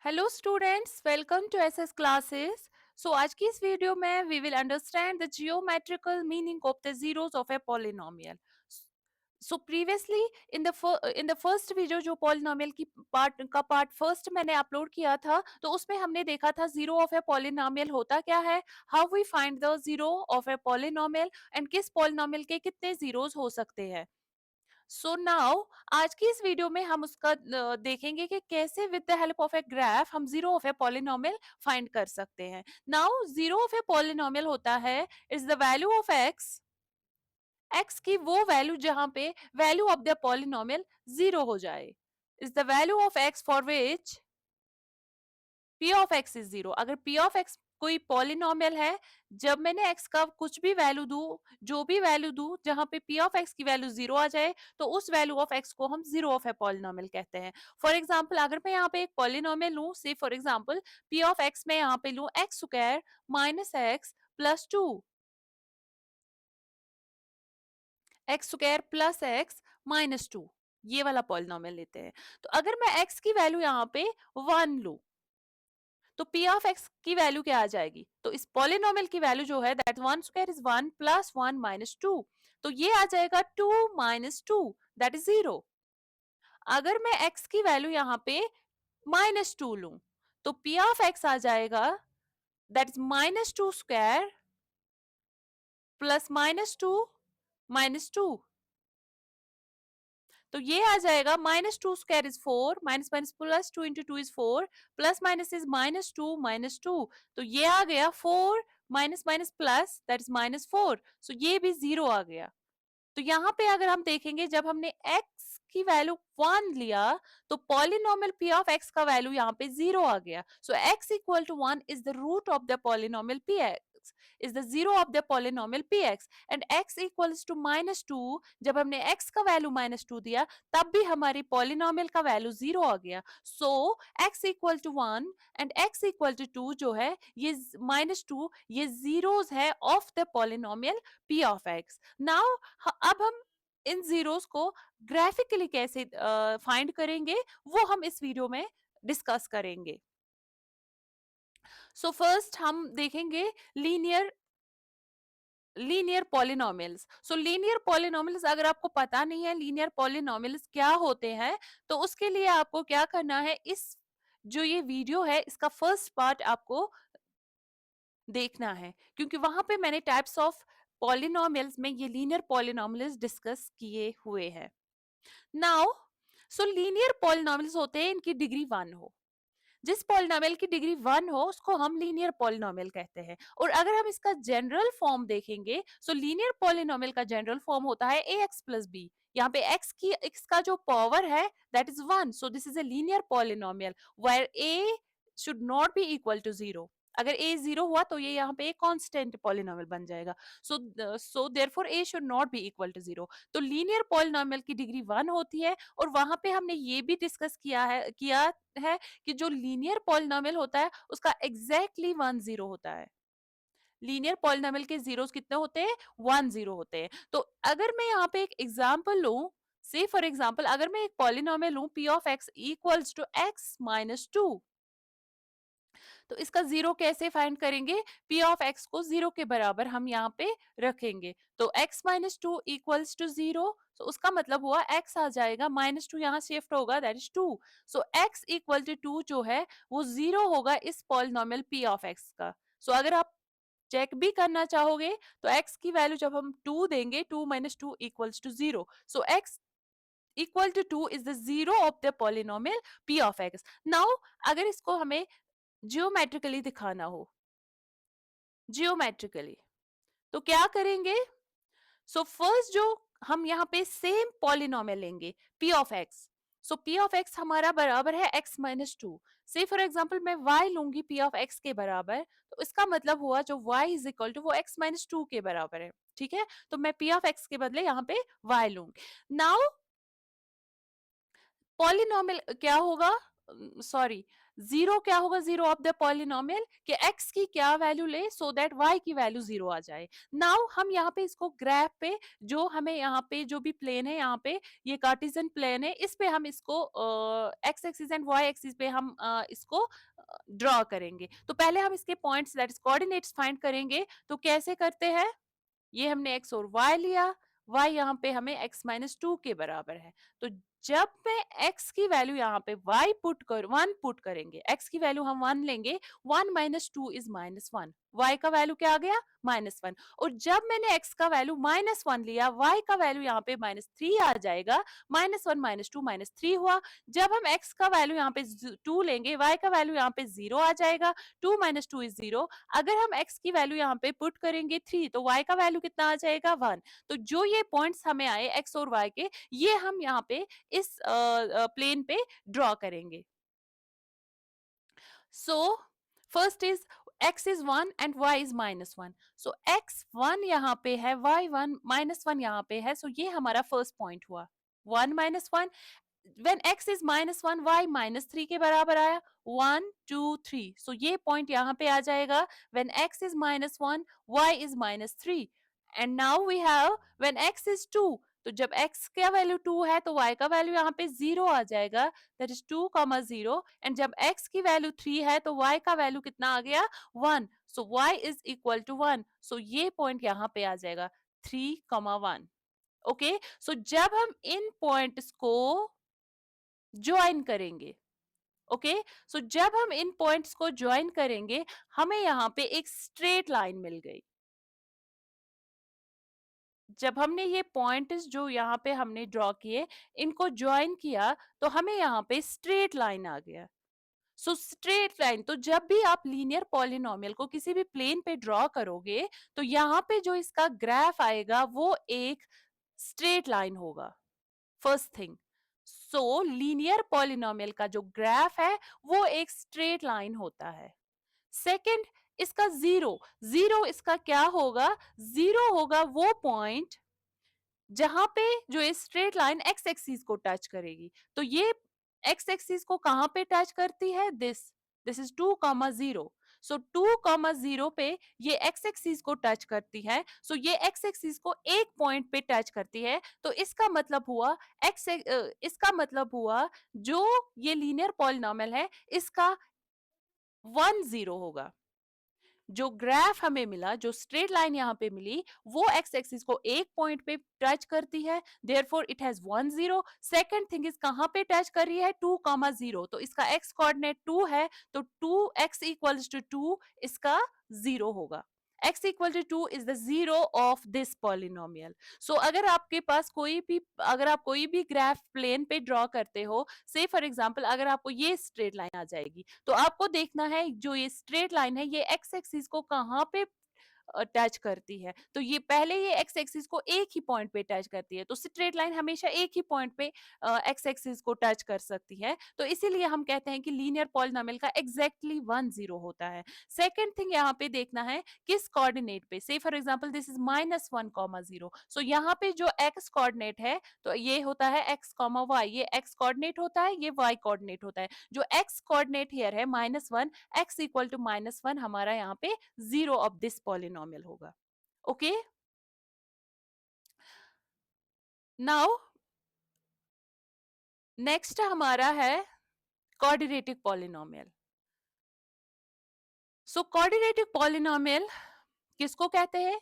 Hello students, welcome to SS classes. So आज की इस वीडियो में we will understand the geometrical meaning of the zeros of a polynomial. So previously in the first video जो polynomial की part first मैंने upload किया था, तो उसमें हमने देखा था जीरो ऑफ ए पॉलिनोमियल होता क्या है, how we find the zero of a polynomial and किस पॉलिनोमियल के कितने जीरोस हो सकते हैं। सो नाउ आज की इस वीडियो में हम उसका देखेंगे कि कैसे with the help of a graph हम zero of a polynomial find कर सकते हैं। Now zero of a polynomial होता है is the value of x की वो वैल्यू जहां पे value of the polynomial zero हो जाए। Is the value of x for which p of x is zero. अगर पी ऑफ एक्स कोई पॉलिनोमियल है, जब मैंने एक्स का कुछ भी वैल्यू दू, जो भी वैल्यू दू, जहां पे पी ऑफ एक्स की वैल्यू जीरो आ जाए, तो उस वैल्यू ऑफ एक्स को हम जीरो ऑफ ए पॉलिनोमियल कहते हैं। फॉर एग्जाम्पल, अगर मैं यहाँ पे एक पॉलिनोमियल लू, से for example P of x में यहाँ पे लू x square minus x plus two, x square plus x minus two, ये वाला पॉलिनोमियल लेते हैं। तो अगर मैं एक्स की वैल्यू यहाँ पे वन लू, तो p ऑफ x की वैल्यू क्या आ जाएगी? तो इस पॉलिनोमियल की वैल्यू जो है that one square is one plus one minus two, तो ये आ जाएगा two minus two, that is zero. अगर मैं x की वैल्यू यहाँ पे माइनस टू लू, तो p ऑफ x आ जाएगा that is minus two square plus minus two minus two, तो ये आ जाएगा minus two square is four, minus minus plus two into two is four, plus minus is minus two, तो ये आ गया four minus minus plus that is minus four, so ये भी जीरो आ गया। तो यहाँ पे अगर हम देखेंगे, जब हमने x की वैल्यू वन लिया, तो पॉलिनोमियल p ऑफ x का वैल्यू यहाँ पे जीरो आ गया। So x equal to one is the root of the polynomial px, is the zero of the polynomial px, and x equals to minus two, जब हमने x का value minus two दिया, तब भी हमारी पॉलिनोमियल का वैल्यू जीरो आ गया। So x equal to one and x equal to two जो है, ये माइनस टू, ये जीरोस है of the polynomial p of x। Now अब हम इन जीरोस को ग्राफिकली कैसे फाइंड करेंगे, वो हम इस वीडियो में डिस्कस करेंगे। सो फर्स्ट हम देखेंगे लीनियर लीनियर पॉलिनोमियल्स। सो लीनियर पॉलिनोमियल्स, अगर आपको पता नहीं है लीनियर पॉलिनोमियल्स क्या होते हैं, तो उसके लिए आपको क्या करना है, इस जो ये वीडियो है इसका फर्स्ट पार्ट आपको देखना है, क्योंकि वहां पे मैंने टाइप्स ऑफ पॉलिनोमियल्स में ये लीनियर पॉलिनोमियल्स डिस्कस किए हुए हैं। नाउ सो लीनियर पॉलिनोमियल्स होते हैं इनकी डिग्री वन हो। जिस पॉलिनोमियल की डिग्री वन हो उसको हम लीनियर पॉलिनोमियल कहते हैं। और अगर हम इसका जनरल फॉर्म देखेंगे, सो लीनियर पॉलिनोमियल का जनरल फॉर्म होता है ए एक्स प्लस बी। यहाँ पे x का जो पावर है that is one, so this is a linear polynomial where a should not be equal to zero. अगर a जीरो हुआ तो ये यहाँ पे एक कांस्टेंट पॉलिनोमियल बन जाएगा। So therefore a should not be equal to zero. तो लीनियर पॉलिनोमियल की डिग्री वन होती है, और वहां पे हमने ये भी डिस्कस किया है कि जो लीनियर पॉलिनोमियल होता है उसका एग्जैक्टली वन जीरो होता है। लीनियर पॉलिनोमियल के जीरोस कितने होते हैं? वन जीरो होते हैं। तो अगर मैं यहाँ पे एक एग्जांपल लूं, से फॉर एग्जांपल अगर मैं एक पॉलिनोमियल लूं p of x equals to x minus two, तो इसका जीरो कैसे फाइंड करेंगे? p ऑफ x को जीरो के बराबर हम यहाँ पे रखेंगे, तो x minus two equals to zero, तो उसका मतलब हुआ x आ जाएगा, माइनस टू यहाँ शिफ्ट होगा that is two, so x equal to two जो है वो जीरो होगा इस पॉलिनोमियल p ऑफ x का। सो अगर आप चेक भी करना चाहोगे, तो x की वैल्यू जब हम टू देंगे, two minus two equals to zero, so x equal to two is the zero of the polynomial p of x। Now अगर इसको हमें जियोमेट्रिकली दिखाना हो, जियोमेट्रिकली, तो क्या करेंगे? सो फर्स्ट जो हम यहाँ पे सेम पॉलिनोमियल लेंगे p of x, so p of x हमारा बराबर है x माइनस टू। से फॉर एग्जाम्पल मैं y लूंगी p ऑफ x के बराबर, तो इसका मतलब हुआ जो y इज इक्वल टू वो x माइनस टू के बराबर है। ठीक है, तो मैं p ऑफ x के बदले यहाँ पे y लूंगी। नाउ पॉलिनोमियल क्या होगा? सॉरी, जीरो क्या होगा, जीरो ऑफ द पॉलिनोमियल कि x की क्या वैल्यू ले सो दैट y की वैल्यू जीरो आ जाए। नाउ हम यहाँ पे इसको ग्राफ पे, जो हमें यहाँ पे जो भी प्लेन है, यहाँ पे ये कार्टेशियन प्लेन है, इस पे हम इसको x axis and y axis पे हम इसको ड्रॉ करेंगे। तो पहले हम इसके points that is coordinates find करेंगे। तो कैसे करते हैं, ये हमने x और y लिया, y यहाँ पे हमें x माइनस टू के बराबर है। तो जब मैं x की वैल्यू यहाँ पे y पुट कर 1 पुट करेंगे, x की वैल्यू हम 1 लेंगे, 1 minus two is minus 1, y का वैल्यू क्या आ गया माइनस 1। और जब मैंने x का वैल्यू माइनस 1 लिया, y का वैल्यू यहाँ पे माइनस 3 आ जाएगा, माइनस 1 माइनस 2 माइनस 3 हुआ। जब हम x का वैल्यू यहाँ पे 2 लेंगे, y का वैल्यू यहाँ पे 0 आ जाएगा, 2 माइनस 2 इज 0। अगर हम x की वैल्यू यहाँ पे पुट करेंगे 3, तो y का वैल्यू कितना आ जाएगा 1। तो जो ये पॉइंट्स हमें आए x और y के, ये हम यहाँ पे इस प्लेन पे ड्रॉ करेंगे। So first is x is 1 and y is minus 1. So x 1 यहाँ पे है, y 1 minus 1 यहाँ पे है, so ये हमारा फर्स्ट पॉइंट हुआ, 1 minus 1। when x is minus 1, y minus 3 के बराबर आया, 1 2 3, so ये पॉइंट यहाँ पे आ जाएगा when x is minus 1, y is minus 3। and now we have when x is 2, तो जब x का वैल्यू 2 है तो y का वैल्यू यहाँ पे 0 आ जाएगा, दैट इज 2 0। एंड जब x की वैल्यू 3 है तो y का वैल्यू कितना आ गया 1, सो y इज इक्वल टू 1। सो ये पॉइंट यहाँ पे आ जाएगा 3 1। ओके, सो जब हम इन पॉइंट्स को ज्वाइन करेंगे, ओके, सो जब हम इन पॉइंट्स को ज्वाइन करेंगे, हमें यहाँ पे एक स्ट्रेट लाइन मिल गई। जब हमने ये पॉइंट्स जो यहाँ पे हमने ड्रॉ किए, इनको ज्वाइन किया, तो हमें यहाँ पे स्ट्रेट लाइन आ गया। सो स्ट्रेट लाइन, तो जब भी आप लीनियर पॉलिनोमियल को किसी भी प्लेन पे ड्रॉ करोगे, तो यहाँ पे जो इसका ग्राफ आएगा वो एक स्ट्रेट लाइन होगा, फर्स्ट थिंग। सो लीनियर पॉलिनोमियल का जो ग्राफ है वो एक स्ट्रेट लाइन होता है। सेकंड, इसका जीरो, जीरो इसका क्या होगा, जीरो होगा वो पॉइंट जहां पे जो स्ट्रेट लाइन एक्स एक्सिस को टच करेगी। तो ये एक्स एक्सिस को कहां पे टच करती है, दिस इज 2 0। सो 2 0 पे ये एक्स एक्सिस को टच करती है, सो ये एक्स एक्सिस को एक पॉइंट पे टच करती है। तो इसका मतलब हुआ इसका मतलब हुआ जो ये लीनियर पॉलिनोमियल है, इसका 1 0 होगा। जो ग्राफ हमें मिला, जो स्ट्रेट लाइन यहाँ पे मिली, वो एक्स एक्सिस को एक पॉइंट पे टच करती है, therefore it has 1 0। Second thing is कहां पे टच कर रही है, 2 0, तो इसका एक्स कोऑर्डिनेट 2 है, तो 2x इक्वल्स टू 2 इसका 0 होगा। x equal to 2 is the zero of this polynomial. So अगर आपके पास कोई भी, अगर आप कोई भी ग्राफ प्लेन पे ड्रॉ करते हो, से फॉर एग्जांपल अगर आपको ये स्ट्रेट लाइन आ जाएगी, तो आपको देखना है जो ये स्ट्रेट लाइन है ये एक्स एक्सिस को कहाँ पे टच करती है। तो ये पहले ये एक्स एक्सिस को एक ही पॉइंट पे टच करती है, तो स्ट्रेट लाइन हमेशा एक ही पॉइंट पे एक्स एक्सिस को टच कर सकती है, तो इसीलिए हम कहते हैं कि लीनियर पॉलिनोमियल का एग्जैक्टली 1 0 होता है। सेकंड थिंग यहाँ पे देखना है किस कोऑर्डिनेट पे, से for example this is minus 1 0, सो यहाँ पे जो एक्स कोऑर्डिनेट है तो ये होता है एक्स वाई, ये एक्स कोऑर्डिनेट होता है, ये वाई कोऑर्डिनेट होता है। जो एक्स कोऑर्डिनेट हियर है -1, एक्स इक्वल टू -1 हमारा यहाँ पे जीरो ऑफ दिस पॉलिनोमियल होगा। ओके, नाउ नेक्स्ट हमारा है quadratic polynomial. So quadratic polynomial किसको कहते हैं,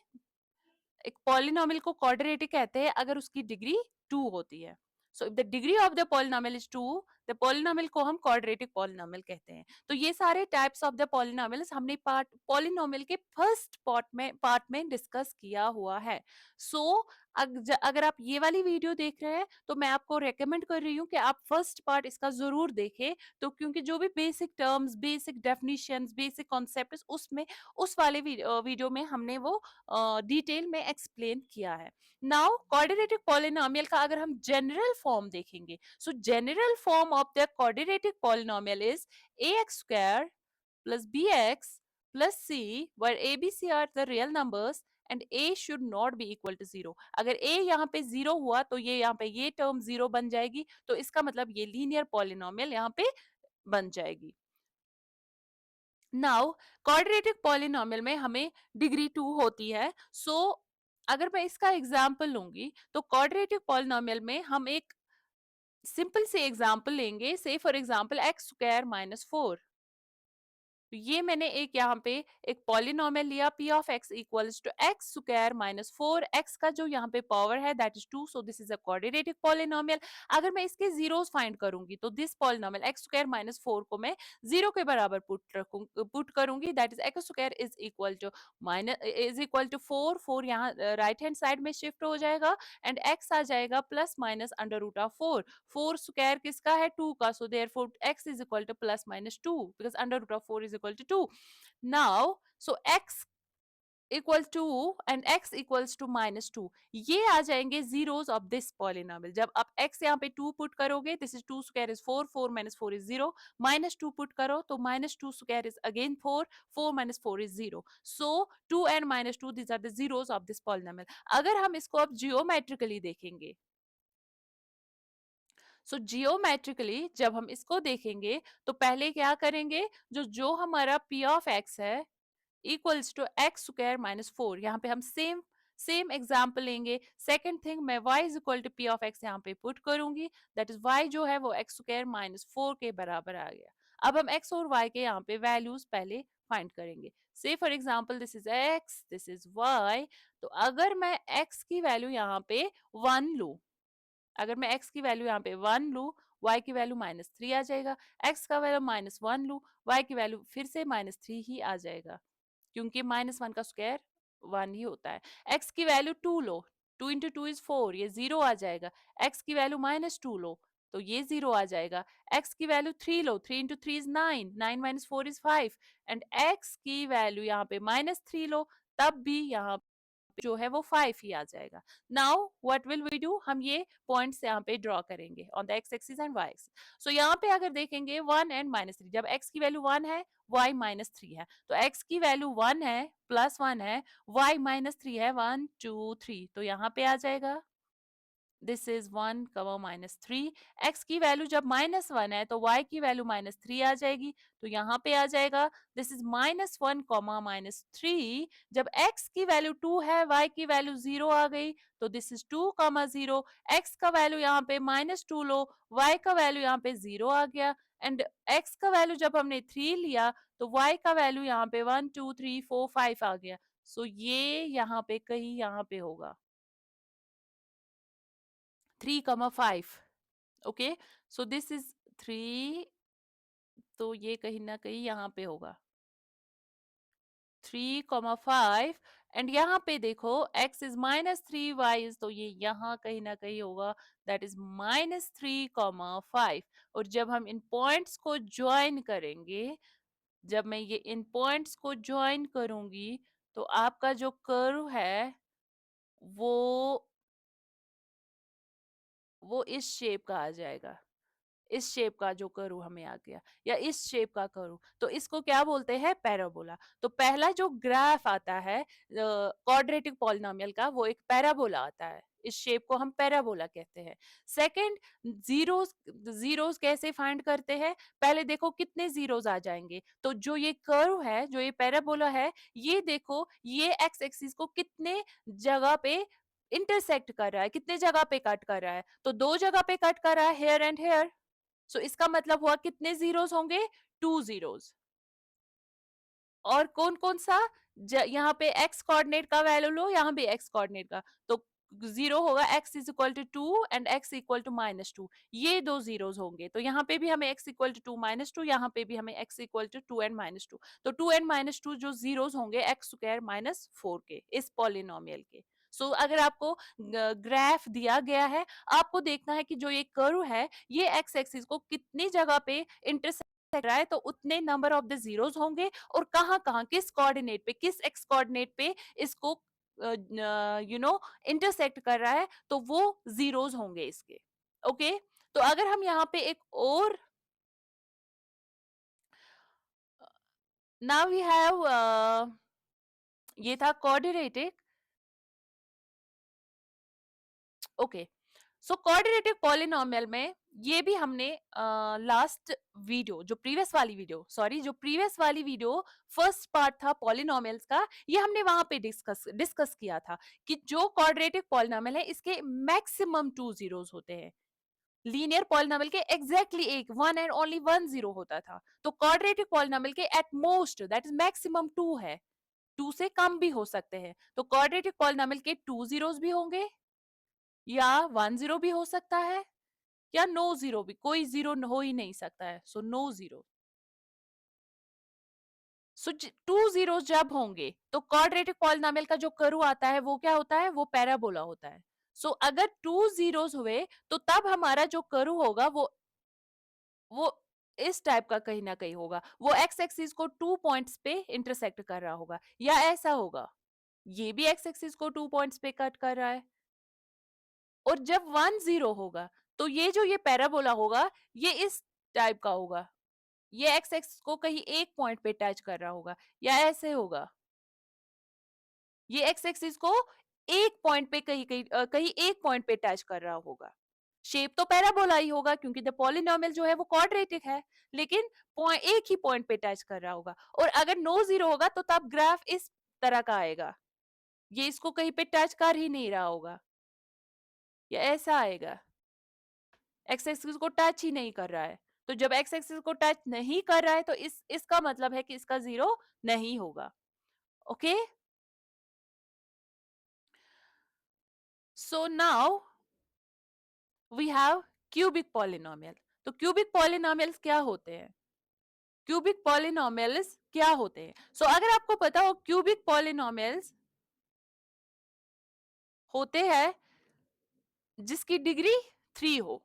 एक पॉलिनोमियल को क्वाड्रेटिक कहते हैं अगर उसकी डिग्री 2 होती है। So if the degree of the polynomial is 2, the polynomial को हम क्वाड्रेटिक पॉलिनोमियल कहते हैं। तो ये सारे टाइप्स ऑफ द पॉलिनोमियल्स हमने पार्ट पॉलिनोमियल के फर्स्ट पार्ट में डिस्कस किया हुआ है। सो अगर आप ये वाली वीडियो देख रहे हैं तो मैं आपको रेकमेंड कर रही हूँ कि आप फर्स्ट पार्ट इसका जरूर देखें, तो क्योंकि जो भी basic terms, basic definitions, basic concepts उसमें उस वाले वीडियो में हमने वो डिटेल में एक्सप्लेन किया है। नाउ क्वाड्रेटिक पॉलिनोमियल का अगर हम जनरल फॉर्म देखेंगे, सो general form of the quadratic polynomial is ax square plus bx plus c, where a b c are the real numbers and a should not be equal to 0। अगर a यहाँ पे 0 हुआ तो ये यहाँ पे ये टर्म 0 बन जाएगी, तो इसका मतलब ये लीनियर पॉलिनोमियल यहाँ पे बन जाएगी। नाउ क्वाड्रेटिक पॉलिनोमियल में हमें डिग्री 2 होती है। सो अगर मैं इसका एग्जाम्पल लूंगी तो क्वाड्रेटिक पॉलिनोमियल में हम एक सिंपल से एग्जाम्पल लेंगे, से for example x square minus 4। तो ये मैंने एक यहाँ पे एक पॉलिनोमियल लिया p of x equals to x square minus 4, x का जो यहाँ पे पावर है that is 2, so this is a quadratic polynomial. अगर मैं इसके जीरोस फाइंड करूंगी तो this polynomial x square minus 4 को मैं जीरो के बराबर पुट करूंगी, that is x square is equal to 4, 4 यहाँ राइट हैंड साइड में शिफ्ट हो जाएगा एंड x आ जाएगा plus minus under root of 4। 4 square किसका है, 2 का, so therefore x is equal to plus minus 2 because under root of 4 is equal to 2। Now so x equal to and x equals to minus 2, ये आ जाएंगे zeros of this polynomial. जब आप x यहाँ पे 2 put करोगे, this is 2 square is 4, 4 minus 4 is 0, minus 2 put करो तो minus 2 square is again 4, 4 minus 4 is 0। So 2 and minus 2 these are the zeros of this polynomial. अगर हम इसको अब जियोमेट्रिकली देखेंगे, सो जियोमेट्रिकली जब हम इसको देखेंगे तो पहले क्या करेंगे, जो जो हमारा p ऑफ x है equals to x square minus 4, यहाँ पे हम सेम सेम एग्जाम्पल लेंगे। सेकंड थिंग, मैं y is equal to p of x यहाँ पे पुट करूंगी, दैट इज y जो है वो एक्स स्क्वायर माइनस 4 के बराबर आ गया। अब हम x और y के यहाँ पे वैल्यूज पहले फाइंड करेंगे। से for example this is x, this is y। तो अगर मैं x की वैल्यू यहाँ पे 1 लूं, अगर मैं x की वैल्यू यहाँ पे 1 लूं, y की वैल्यू माइनस 3 आ जाएगा। x का वैल्यू माइनस 1 लूं, y की वैल्यू फिर से माइनस 3 ही आ जाएगा, क्योंकि माइनस 1 का स्क्वायर 1 ही होता है। x की वैल्यू 2 लो, 2 इंटू 2 इज 4, ये 0 आ जाएगा। x की वैल्यू माइनस 2 लो तो ये 0 आ जाएगा। x की value 3 low, 3 into 3 is 9, 9 minus 4 is 5 and x की वैल्यू यहाँ पे माइनस 3 लो, तब भी यहाँ जो है वो 5 ही आ जाएगा। Now what will we do, हम ये पॉइंट्स यहाँ पे ड्रॉ करेंगे on the x axis and y axis. So यहाँ पे अगर देखेंगे 1 एंड माइनस 3, जब x की वैल्यू 1 है, y माइनस 3 है, तो x की वैल्यू 1 है, प्लस 1 है, y माइनस 3 है, 1 2 3, तो यहाँ पे आ जाएगा this is 1 comma minus 3। X की वैल्यू जब माइनस 1 है तो y की वैल्यू माइनस 3 आ जाएगी, तो यहाँ पे आ जाएगा this is minus 1 comma minus 3। जब x की वैल्यू 2 है, y की वैल्यू 0 आ गई, तो दिस इज 2 कॉमा 0। x का वैल्यू यहाँ पे माइनस 2 लो, y का वैल्यू यहाँ पे 0 आ गया एंड x का वैल्यू जब हमने 3 लिया तो y का वैल्यू यहाँ पे 1 2 3 4 5 आ गया। सो ये यहाँ पे कहीं यहाँ पे होगा 3,5। ओके, सो दिस इज 3, तो ये कहीं ना कहीं यहाँ पे होगा 3,5 एंड यहाँ पे देखो x is minus 3, y is, तो ये यहाँ कहीं ना कहीं होगा दैट इज माइनस 3,5। और जब हम इन पॉइंट्स को ज्वाइन करेंगे, जब मैं ये इन पॉइंट्स को ज्वाइन करूंगी तो आपका जो कर्व है वो वो इस शेप का आ जाएगा, इस शेप का जो कर्व हमें आ गया, या इस शेप का कर्व, तो इसको क्या बोलते हैं, पैराबोला। तो पहला जो ग्राफ आता है क्वाड्रेटिक पॉलिनोमियल का, वो एक पैराबोला आता है, इस शेप को हम पैराबोला कहते हैं। सेकंड, जीरोस, जीरोस कैसे फाइंड करते हैं, पहले देखो कितने जीरोस आ जाएंगे, तो जो ये कर्व है, जो ये पैराबोला है, ये देखो ये एक्स एक्सिस को कितने जगह पे इंटरसेक्ट कर रहा है, कितने जगह पे कट कर रहा है, तो दो जगह पे कट कर रहा है, हेयर एंड हेयर। सो इसका मतलब हुआ कितने जीरोस होंगे, 2 जीरोस। और कौन कौन सा, यहाँ पे x कोऑर्डिनेट का वैल्यू लो, यहाँ भी x कोऑर्डिनेट का, तो जीरो होगा x is equal to 2 and x equal to minus 2, ये दो जीरोस होंगे। तो यहाँ पे भी हमें x इक्वल टू 2 माइनस 2, यहाँ पे भी हमें x equal to 2 and minus 2, तो 2 एंड माइनस 2 जो जीरोस होंगे x स्क्वायर माइनस 4 के, इस पॉलिनोमियल के। सो अगर आपको ग्राफ दिया गया है, आपको देखना है कि जो ये कर्व है, ये x एक्सिस को कितनी जगह पे इंटरसेक्ट रहा है, तो उतने नंबर ऑफ द जीरोस होंगे, और कहाँ कहाँ किस कोऑर्डिनेट पे, किस एक्स कोऑर्डिनेट पे इसको इंटरसेक्ट कर रहा है, तो वो जीरोस होंगे इसके। ओके, तो अगर हम यहाँ पे एक और, नाउ वी हैव, ये था quadratic. Okay, so quadratic polynomial में ये भी हमने लास्ट वीडियो, जो प्रीवियस वाली वीडियो फर्स्ट पार्ट था पॉलिनोमियल्स का, ये हमने वहां पे डिस्कस किया था कि जो क्वाड्रेटिक पॉलिनोमियल है इसके मैक्सिमम 2 जीरोस होते हैं। लीनियर पॉलिनोमियल के एग्जैक्टली एक, one and only one zero होता था। तो क्वाड्रेटिक पॉलिनोमियल के at most that is maximum 2 है, 2 से कम भी हो सकते हैं। तो क्वाड्रेटिक पॉलिनोमियल के 2 जीरोस भी होंगे या 1 जीरो भी हो सकता है या नो जीरो भी, कोई जीरो हो ही नहीं सकता है। So no zero. So 2 zero जब होंगे तो क्वाड्रेटिक पॉलिनोमियल का जो कर्व आता है वो क्या होता है, वो पैराबोला होता है। सो अगर 2 जीरोस हुए तो तब हमारा जो कर्व होगा वो इस टाइप का कहीं ना कहीं होगा, वो एक्स एक्सिस को 2 पॉइंट्स पे इंटरसेक्ट कर रहा होगा, या ऐसा होगा, ये भी एक्स एक्सिस को 2 पॉइंट्स पे कट कर रहा है। और जब 1 जीरो होगा तो ये पैराबोला होगा, ये इस टाइप का होगा, ये एक्स एक्स को कहीं एक पॉइंट पे टच कर रहा होगा, या ऐसे होगा, ये एक्स एक्सिस को एक पॉइंट पे कहीं एक पॉइंट पे टच कर रहा होगा। शेप तो पैराबोला ही होगा क्योंकि द पॉलिनोमियल जो है वो क्वाड्रेटिक है, लेकिन एक ही पॉइंट पे टच कर रहा होगा। और अगर नो जीरो होगा तो तब ग्राफ इस तरह का आएगा, ये इसको कहीं पे टच कर ही नहीं रहा होगा, या ऐसा आएगा, एक्स एक्सिस को टच ही नहीं कर रहा है। तो जब एक्स एक्सिस को टच नहीं कर रहा है तो इसका मतलब है कि इसका जीरो नहीं होगा। Okay, so now we have cubic polynomial. तो क्यूबिक पॉलिनोमियल्स क्या होते हैं, क्यूबिक पॉलिनोमियल्स क्या होते हैं? सो अगर आपको पता हो, क्यूबिक पॉलिनोमियल्स होते हैं जिसकी डिग्री 3 हो,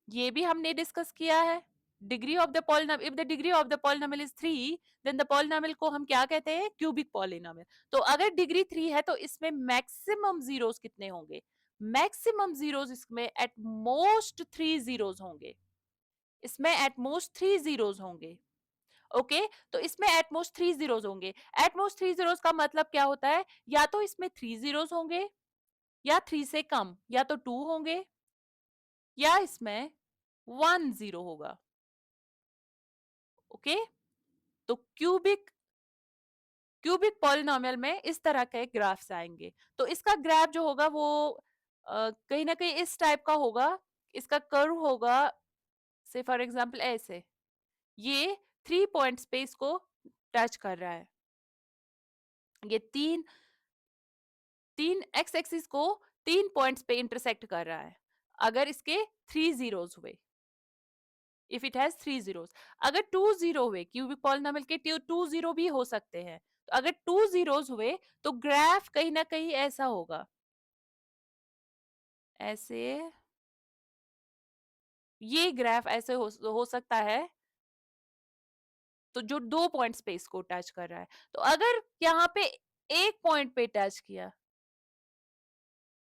ये भी हमने डिस्कस किया है। Degree of the polynomial, if the degree of the polynomial is 3, then the polynomial को हम क्या कहते हैं, क्यूबिक पॉलिनोमियल। तो अगर डिग्री 3 है तो इसमें मैक्सिमम जीरोस कितने होंगे, मैक्सिमम जीरोस इसमें एट मोस्ट 3 जीरोस होंगे, इसमें एट मोस्ट 3 जीरोस होंगे। ओके, तो इसमें एटमोस्ट 3 जीरोस होंगे। एटमोस्ट 3 जीरोस का मतलब क्या होता है, या तो इसमें 3 जीरोस होंगे, या 3 से कम, या तो 2 होंगे, या इसमें 1 जीरो होगा। ओके, तो क्यूबिक क्यूबिक पॉलिनोमियल में इस तरह के ग्राफ्स आएंगे। तो इसका ग्राफ जो होगा वो कहीं ना कहीं इस टाइप का होगा, इसका कर्व होगा से फॉर एग्जांपल ऐसे, ये 3 पॉइंट्स पे इसको टच कर रहा है, ये तीन तीन एक्स एक्सिस को 3 पॉइंट्स पे इंटरसेक्ट कर रहा है। अगर इसके 3 जीरोस हुए, इफ इट हैज 3 जीरोस, अगर 2 जीरो हुए, क्यूबिक पॉलिनोमियल के 2 जीरो भी हो सकते हैं, तो अगर 2 जीरोस हुए तो ग्राफ कहीं ना कहीं ऐसा होगा, ऐसे, ये ग्राफ ऐसे हो सकता है। तो जो 2 पॉइंट्स पे इसको टच कर रहा है, तो अगर यहाँ पे एक पॉइंट पे टच किया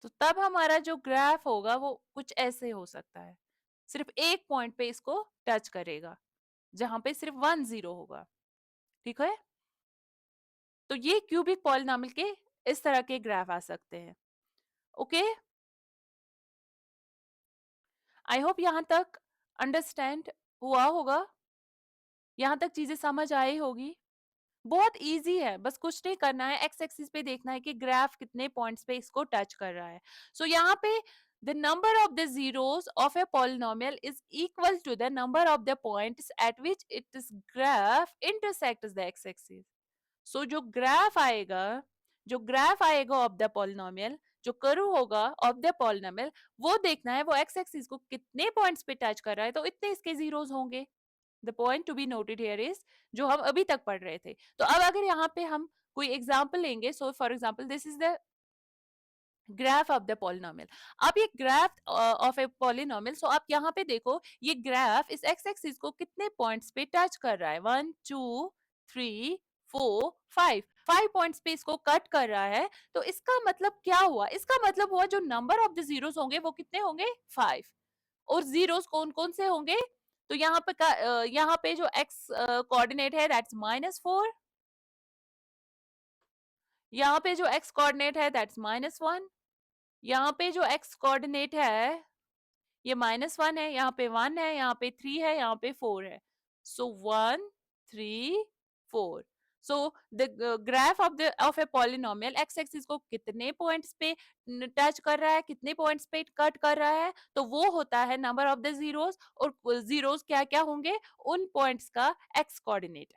तो तब हमारा जो ग्राफ होगा वो कुछ ऐसे हो सकता है, सिर्फ एक पॉइंट पे इसको टच करेगा जहां पे सिर्फ 1 जीरो होगा। ठीक है, तो ये क्यूबिक पॉलिनोमियल के इस तरह के ग्राफ आ सकते हैं। ओके, आई होप यहां तक अंडरस्टैंड हुआ होगा, यहां तक चीजें समझ आई होगी। बहुत इजी है, बस कुछ नहीं करना है, एक्स एक्सिस पे देखना है कि ग्राफ कितने पॉइंट्स पे इसको टच कर रहा है। सो यहाँ पे the number of the zeros of a polynomial is equal to the number of the points at which its graph intersects the x axis. So जो ग्राफ आएगा ऑफ द पॉलिनोमियल, जो कर्व होगा of the polynomial, वो देखना है वो x axis को कितने पॉइंट्स पे टच कर रहा है, तो इतने इसके जीरोस होंगे। The point two be noted here is, जो हम अभी तक पढ़ रहे थे। तो अब अगर यहाँ पे हम कोई एग्जाम्पल लेंगे, so for example this is the graph of the polynomial. अब ये ग्राफ ऑफ ए पॉलिनोमियल, सो आप यहाँ पे देखो ये ग्राफ इस एक्स एक्सिस को कितने पॉइंट्स पे टच कर रहा है, 1 2 3 4 5, 5 पॉइंट्स पे इसको कट कर रहा है। तो इसका मतलब क्या हुआ, इसका मतलब हुआ जो नंबर ऑफ द जीरोस होंगे वो कितने होंगे, 5। और जीरोस कौन कौन से होंगे, तो यहाँ पे जो x कोऑर्डिनेट है दैट्स -4, यहाँ पे जो x कोऑर्डिनेट है दैट्स -1, यहाँ पे जो x कोऑर्डिनेट है ये -1 है, यहाँ पे 1 है, यहाँ पे 3 है, यहाँ पे 4 है. So 1, 3, 4. So the graph of a polynomial x axis को कितने पॉइंट्स पे टच कर रहा है, कितने पॉइंट्स पे कट कर रहा है, तो वो होता है नंबर ऑफ द जीरोस. और जीरोस क्या क्या होंगे, उन पॉइंट्स का एक्स कोऑर्डिनेट.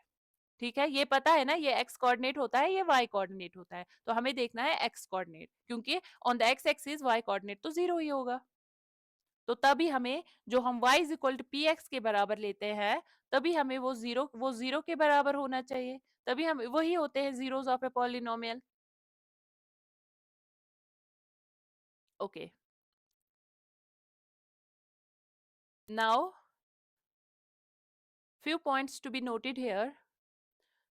ठीक है, ये पता है ना, ये एक्स कोऑर्डिनेट होता है, ये वाई कोऑर्डिनेट होता है, तो हमें देखना है एक्स कोऑर्डिनेट, क्योंकि on the x axis y coordinate तो जीरो ही होगा. तो तभी हमें, जो हम y is equal to p x के बराबर लेते हैं, तभी हमें वो जीरो के बराबर होना चाहिए, तभी हम वही होते हैं zeros of a polynomial. Okay, now few points to be noted here.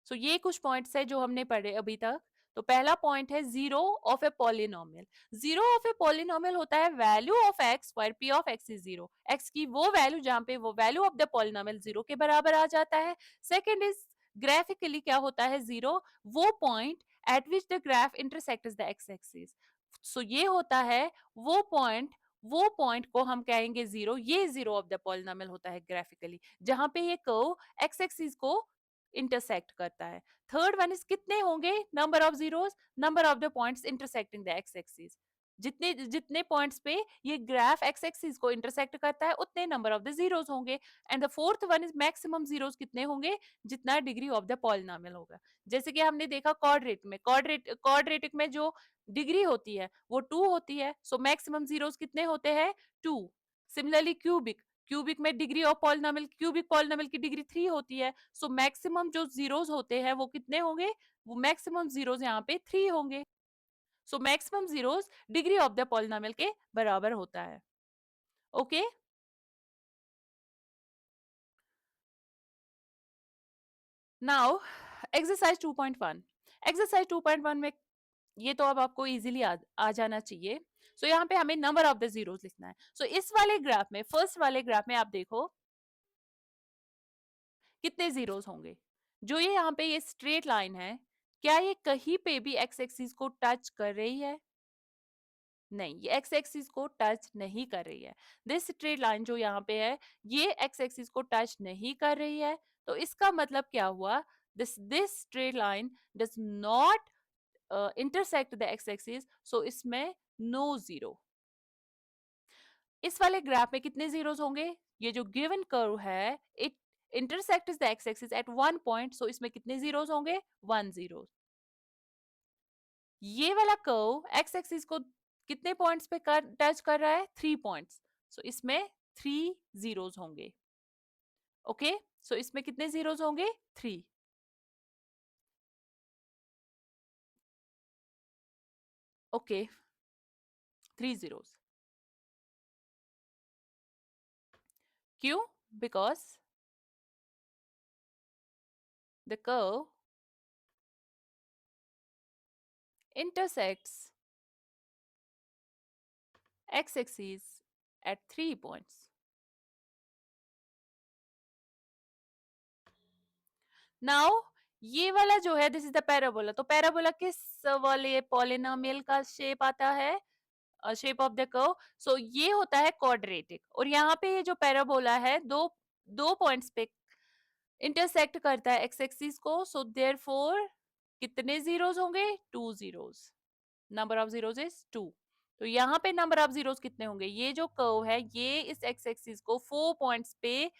So ये कुछ पॉइंट्स है जो हमने पढ़े अभी तक. तो पहला पॉइंट है zero of a polynomial. Zero of a polynomial होता है value of x where p of x is zero. X की वो वैल्यू जहां पे वो value of the polynomial zero के बराबर आ जाता है. सेकंड इज ग्राफिकली क्या होता है जीरो, वो point at which the graph intersects the x axis. So ये होता है वो पॉइंट को हम कहेंगे जीरो. ये जीरो ऑफ द पॉलिनोमियल होता है ग्राफिकली, जहां पे ये कर्व एक्स एक्सिस को इंटरसेक्ट करता है. थर्ड वन इज कितने होंगे number of zeros, number of the points intersecting the x axis. जितने जितने पॉइंट्स पे ये ग्राफ एक्स एक्सिस को इंटरसेक्ट करता है, उतने नंबर ऑफ द जीरोस होंगे. And the fourth one is maximum zeros कितने होंगे, जितना डिग्री ऑफ द पॉलिनोमियल होगा. जैसे कि हमने देखा क्वाड्रेटिक में जो डिग्री होती है वो 2 होती है, सो मैक्सिमम जीरोस कितने होते हैं, 2. सिमिलरली क्यूबिक में degree of polynomial, cubic polynomial की डिग्री 3 होती है. सो मैक्सिमम जो जीरोस होते हैं वो कितने होंगे, वो मैक्सिमम जीरोस यहाँ पे 3 होंगे. So maximum zeros degree of the polynomial के बराबर होता है. Okay, now exercise 2.1. एक्सरसाइज 2.1 में ये तो अब आपको इजीली आ जाना चाहिए. सो यहाँ पे हमें नंबर ऑफ द जीरोस लिखना है. सो इस वाले ग्राफ में, फर्स्ट वाले ग्राफ में आप देखो कितने जीरोस होंगे. जो ये यहाँ पे ये स्ट्रेट लाइन है, क्या ये कहीं पे भी एक्स एक्सिस को टच कर रही है, नहीं, ये एक्स एक्सिस को टच नहीं कर रही है. दिस स्ट्रेट लाइन जो यहाँ पे है, ये एक्स एक्सिस को टच नहीं कर रही है. तो इसका मतलब क्या हुआ, this straight line does not intersect the x axis, so इसमें नो जीरो. इस वाले ग्राफ में कितने जीरोस होंगे, ये जो गिवन कर्व है it intersects the x axis at one point, so इसमें कितने जीरोस होंगे, 1 जीरो. ये वाला कर्व एक्स एक्सिस को कितने पॉइंट्स पे टच कर रहा है, 3 पॉइंट्स, सो इसमें 3 जीरोस होंगे. ओके, सो इसमें कितने जीरोस होंगे, 3. Okay, 3 zeros. क्यों, because the curve intersects x axis at 3 points. Now ये वाला जो है, दिस इज द पैराबोला. तो पैराबोला किस वाले पॉलिनोमियल का शेप आता है, shape of the curve. So ये होता है क्वाड्रेटिक. और यहाँ पे ये जो पैराबोला है, दो दो पॉइंट्स पे इंटरसेक्ट करता है एक्स एक्सिस को. सो देयरफॉर कितने जीरोस होंगे, 2 zeros. Number of zeros is 2. तो यहाँ पे नंबर ऑफ जीरोस कितने होंगे, ये जो कर्व है ये इस एक्स एक्सिस को 4 पॉइंट्स पे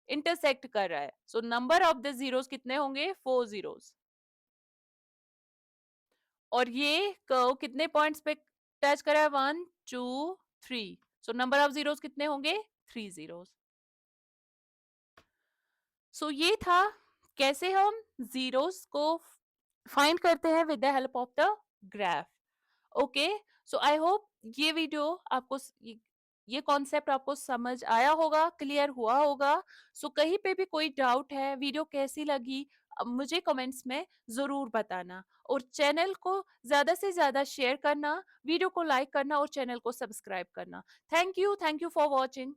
इंटरसेक्ट कर रहा है. So number of the zeros कितने होंगे, 4 जीरोस. और ये कर्व कितने पॉइंट्स पे टच कर रहा है, 1 2 3. सो नंबर ऑफ जीरोस कितने होंगे, 3 जीरोस. सो ये था कैसे हम जीरोस को फाइंड करते हैं with the help of the graph. Okay, so I hope ये वीडियो आपको ये कॉन्सेप्ट आपको समझ आया होगा, क्लियर हुआ होगा. सो कहीं पे भी कोई डाउट है, वीडियो कैसी लगी, मुझे कमेंट्स में जरूर बताना. और चैनल को ज्यादा से ज्यादा शेयर करना, वीडियो को लाइक करना और चैनल को सब्सक्राइब करना. Thank you for watching.